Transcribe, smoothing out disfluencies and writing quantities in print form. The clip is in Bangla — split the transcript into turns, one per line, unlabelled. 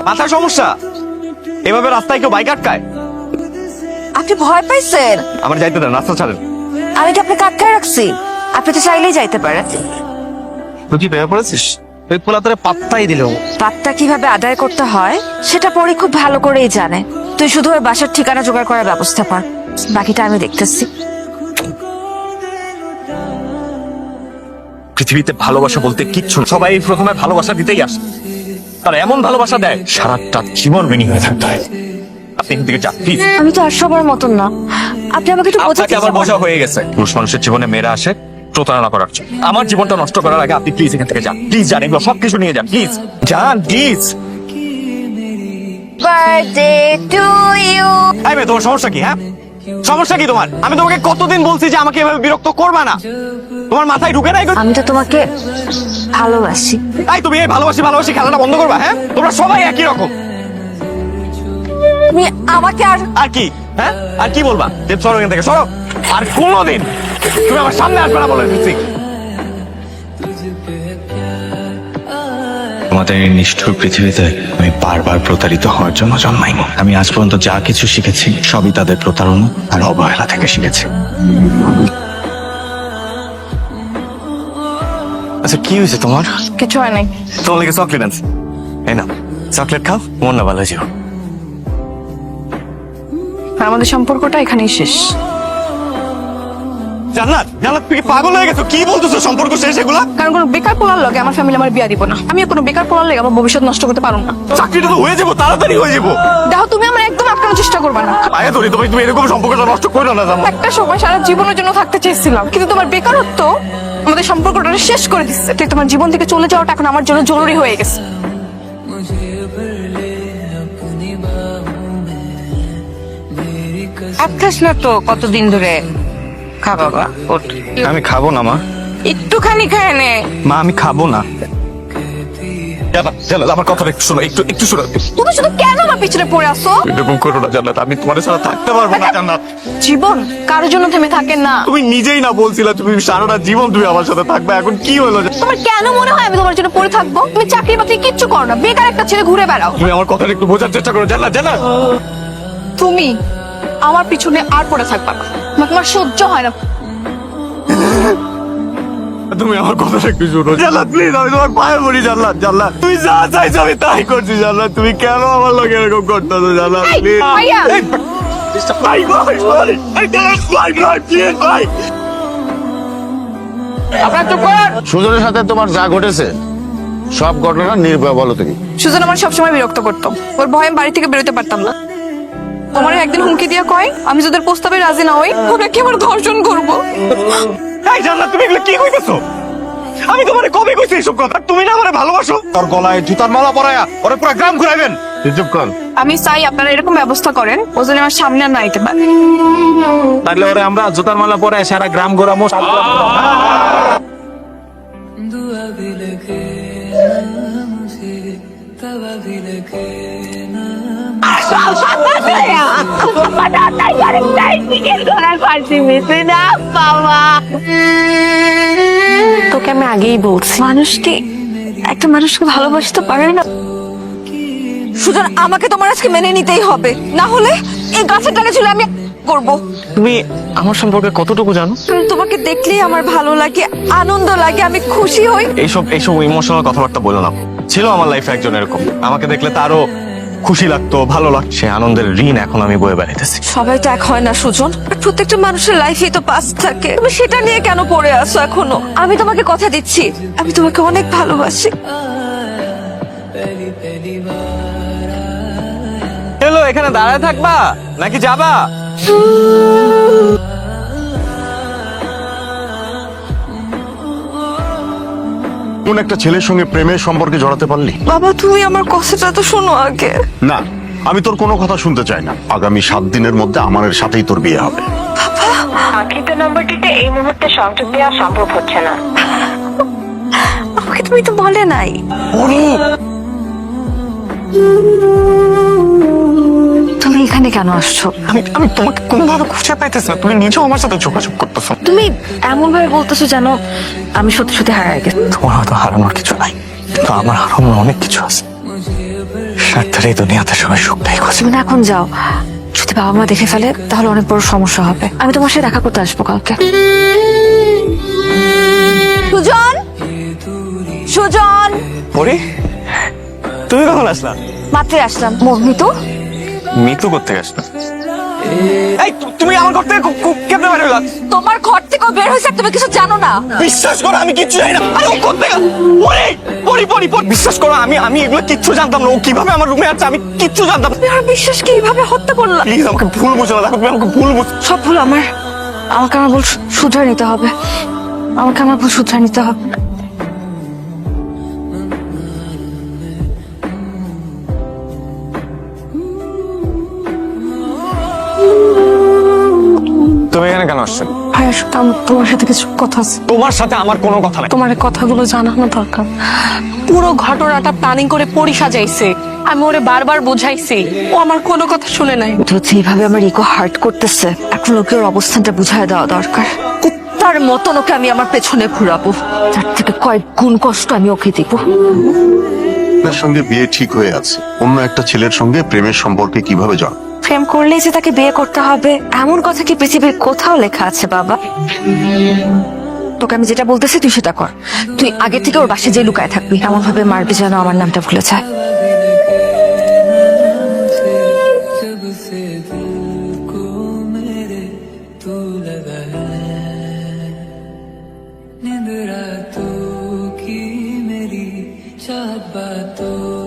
মাথার সমস্যা? এভাবে রাস্তায় কেউ বাইক আটকায়?
আপনি ভয় পাইছেন?
আমার যাইতে দেন, রাস্তা ছাড়েন।
আমি কি আপনাকে আটকায় রাখছি? আপনি তো চাইলেই যাইতে পারেন।
তুই কি ভেবে পড়েছিস? তুই পোলা তোরে পাত্তাই দিল।
পাত্তা কিভাবে আদায় করতে হয় সেটা পরে খুব ভালো করেই জানে। তুই শুধু ওর বাসার ঠিকানা জোগাড় করার ব্যবস্থা কর, বাকিটা আমি দেখতেছি।
পৃথিবীতে ভালোবাসা বলতে কিচ্ছু না। সবাই প্রথমে ভালোবাসা দিতেই আসে, তার এমন ভালোবাসা দেয় সারাটা জীবন ঋণী হয়ে থাকতে হয়। আপনি এখান থেকে যান প্লিজ।
আমি তো আর সবার মতন না, আপনি আমাকে একটু বোঝাতে।
আপনাকে আবার বোঝা হয়ে গেছে। পুরুষ মানুষের জীবনে মেয়েরা আসে প্রতারণা করার জন্য। আমার জীবনটা নষ্ট করার আগে আপনি প্লিজ এখান থেকে যান। প্লিজ যান, এগুলো সবকিছু নিয়ে যান। প্লিজ যান, প্লিজ।
Birthday to you.
এই মেয়ে, তোমার সমস্যা কি? হ্যাঁ, সমস্যা কি তোমার? আমি তোমাকে কতদিন বলছি যে আমাকে এভাবে বিরক্ত করবা না? তোমার মাথায় ঢুকে নাই?
আমি তো তোমাকে ভালোবাসি।
তাই তুমি এই ভালোবাসি ভালোবাসি খেলাটা বন্ধ করবা? হ্যাঁ, তোমরা সবাই একই রকম।
তুমি আমাকে
আর কি? হ্যাঁ, আর কি বলবা? যে সরো এখান থেকে, সরো। আর কোনোদিন তুমি আমার সামনে আসবে না বলে দিচ্ছি।
তোমাদের এই নিষ্ঠুর পৃথিবীতে আমি বারবার প্রতারিত হওয়ার জন্য জন্মাইনি। আমি আজ পর্যন্ত যা কিছু শিখেছি সবই তাদের প্রতারণা আর অবহেলা থেকে শিখেছি।
আচ্ছা, কি হয়েছে তোমার?
কিছু হয় নাই।
তোমার লেগে চকলেট আনছি, এই না, চকলেট খাও, মন না ভালো হয়ে যাও।
আমাদের সম্পর্কটা এখানেই শেষ।
জান্নাত, জান্নাত, তুমি কি পাগল হয়ে গেছো? কি বলতেছো সম্পর্ক শেষ এগুলা?
কারণ কোনো বেকার পোলার লগে আমার ফ্যামিলি আমার বিয়া দিব না। আমি কোনো বেকার পোলার লগে আমার ভবিষ্যৎ নষ্ট করতে পারবো না।
চাকরিটা তো হয়ে যাবো, তাড়াতাড়ি হয়ে যাবো।
দেখো, তুমি আমার একদম আটকানোর চেষ্টা করবে না।
আয়া ধরি, তুমি এরকম সম্পর্কটা নষ্ট করো না। জান্নাত,
একটা সময় সারা জীবনের জন্য থাকতে চেয়েছিলাম, কিন্তু তোমার বেকারত্ব আমাদের সম্পর্কটা শেষ করে দিচ্ছে। তাই তোমার জীবন থেকে চলে যাওয়াটা এখন আমার জন্য জরুরি হয়ে গেছে। খাস না তো কতদিন ধরে? খা বাবা, ওঠ।
আমি খাবো না মা।
একটুখানি খায় নে।
মা, আমি খাবো না। জান্নাত, আমার কথাটা একটু শোনো, একটু শোনো।
তুমি শুধু কেন আমার পিছনে পড়ে আসো?
এরকম করো না জান্নাত, আমি তোমার ছাড়া থাকতে পারবো না। জান্নাত,
জীবন কারোর জন্য থেমে থাকে না।
তুমি নিজেই না বলছিলা তুমি সারাটা জীবন তুমি আমার সাথে থাকবে, এখন কি হলো?
তোমার কেন মনে হয় আমি তোমার জন্য পড়ে থাকবো? তুমি চাকরি বাকরি কিচ্ছু করো না, বেকার একটা ছেলে ঘুরে বেড়াও।
তুমি আমার কথাটা একটু বোঝার চেষ্টা করো। জান্নাত, জান্নাত,
তুমি আমার পিছনে আর পড়ে থাকবা না, তোমার সহ্য হয় না।
তুমি আমার কথাটা একটু শোনো। জান্নাত প্লিজ, আমি তোমার পায়ে পড়ি। জান্নাত, জান্নাত, তুমি যা চাইছো আমি তাই করছি। জান্নাত, তুমি কেন আমার লোক এরকম করতেছো? জান্নাত
এই,
প্লিজ।
ভাইয়া।
ভাই, ভাই, ভাই, ভাই, ভাই, ভাই, প্লিজ, ভাই।
আপনার চুপ কর।
সুজনের সাথে তোমার যা ঘটেছে সব ঘটনা নির্ভয় বলো তুমি।
সুজন আমার সবসময় বিরক্ত করতো, ওর ভয়ে আমি বাড়ি থেকে বেরোতে পারতাম না। তোমার একদিন হুমকি দিয়ে কয় আমি যদি ওর প্রস্তাবে রাজি না হই ওনাকে আমার ধর্ষণ করবো।
এই জান্নাত, তুমি এগুলো কি কইতেছো? আমি তোমারে কবে কইছি এইসব কথা? তুমি না আমারে ভালোবাসো?
তোর গলায় জুতার মালা পরায়া ওরে পুরো গ্রাম ঘুরাইবেন। চুপ কর।
আমি চাই আপনারা এরকম ব্যবস্থা করেন ও যেন আমার সামনে আর না আইতে পারে।
তাহলে ওরে আমরা জুতার মালা পরে সারা গ্রাম ঘোরামো।
তোকে আমি আগেই বলছি, মানুষ কি একটা মানুষকে ভালোবাসতে পারে না? সুজন, আমাকে তোমার আজকে মেনে নিতেই হবে, না হলে এই গাছের ডালে ঝুলে আমি করব।
তুমি আমার সম্পর্কে কতটুকু জানো?
তোমাকে দেখলেই আমার ভালো লাগে, আনন্দ লাগে, আমি খুশি হই।
এইসব ইমোশনাল কথাবার্তা বলো না। ছিল আমার লাইফে একজন এরকম, আমাকে দেখলে তারও খুশি লাগতো, ভালো লাগতো। সে আনন্দের ঋণ এখন আমি বয়ে বেড়াইতেছি।
সবাই তো এক হয় না সুজন, আর প্রত্যেকটা মানুষের লাইফে তো পাস থাকে। তুমি সেটা নিয়ে কেন পড়ে আসো এখনো? আমি তোমাকে কথা দিচ্ছি, আমি তোমাকে অনেক ভালোবাসি।
হ্যালো, এখানে দাঁড়ায় থাকবা নাকি যাবা?
কোন একটা ছেলের সঙ্গে প্রেমের সম্পর্কে জড়াতে পারলি?
বাবা, তুমি আমার কথাটা তো শোনো আগে।
না, আমি তোর কোনো কথা শুনতে চাই না। আগামী 7 দিনের মধ্যে আমার সাথেই তোর বিয়ে হবে।
আঙ্কিত নম্বরটিতে এই মুহূর্তে সংযোগ দেওয়া সম্ভব হচ্ছে না।
আমাকে তুমি তো বলে নাই। তুমি এখানে কেন আসছো?
আমি তোমাকে কোনোভাবে খুঁজে পাইতেছি না। তুমি নিজেও আমার সাথে যোগাযোগ করতেছো।
তুমি এমন ভাবে বলতেছো যেন আমি সত্যি সত্যি হারায় গেছি।
তোমার হয়তো হারানোর কিছু নাই, কিন্তু আমার হারানোর অনেক কিছু আছে।
স্বার্থের এই দুনিয়াতে সবাই সুখটাই খোঁজে।
তুমি না এখন যাও, যদি বাবা মা দেখে ফেলে তাহলে অনেক বড় সমস্যা হবে। আমি তোমার সাথে দেখা করতে আসবো কালকে। সুজন, সুজন,
পরি তুমি কখন আসলা?
মাত্রই আসলাম। মিতু,
মিতু করতে আসলা? এই তুমি আমার ঘর থেকে কেমনে বের হইলা?
তোমার ঘর থেকে বের হয়েছে তুমি কিছু জানো না।
বিশ্বাস করো আমি কিচ্ছু জানি না। আরে ও কোথা থেকে? পরি পরি পরি পরি বিশ্বাস করো আমি এগুলো কিচ্ছু জানতাম না। ও কিভাবে আমার রুমে আছে আমি কিচ্ছু জানতাম না।
তুমি আমার বিশ্বাস কিভাবে হত্যা করলা?
প্লিজ আমাকে ভুল বুঝো না, দেখো তুমি আমাকে ভুল বুঝ।
সব ভুল আমার, আমাকে আমার ভুল শুধরে নিতে হবে। আমাকে আমার ভুল শুধরে নিতে হবে।
তুমি এখানে কেন আসছো?
ভাই আসলে আমার তোমার সাথে কিছু কথা আছে।
তোমার সাথে আমার কোনো কথা নাই।
তোমার এই কথাগুলো জানানো দরকার।
পুরো ঘটনাটা প্ল্যানিং করে পরি সাজাইছে। আমি ওরে বারবার বুঝাইছি, ও আমার কোনো কথা শুনে নাই।
তো যেভাবে আমার ইগো হার্ট করতেছে, এখন ওকে ওর অবস্থানটা বুঝায় দেওয়া দরকার। কুত্তার মতন ওকে আমি আমার পেছনে ঘুরাবো, তার থেকে কয়েক গুণ কষ্ট আমি ওকে দিব।
আপনার সঙ্গে বিয়ে ঠিক হয়ে আছে, অন্য একটা ছেলের সঙ্গে প্রেমের সম্পর্কে কিভাবে জড়?
প্রেম করলেই যে তাকে বিয়ে করতে হবে এমন কথা কি পৃথিবীর কোথাও লেখা আছে বাবা? তোকে আমি যেটা বলতেছি তুই সেটা কর। তুই আগে থেকে ওর বাসায় যে লুকায় থাকবি, এমন ভাবে মারবি যেন আমার নামটা ভুলে যায়।
रातों की मेरी चाहत बातों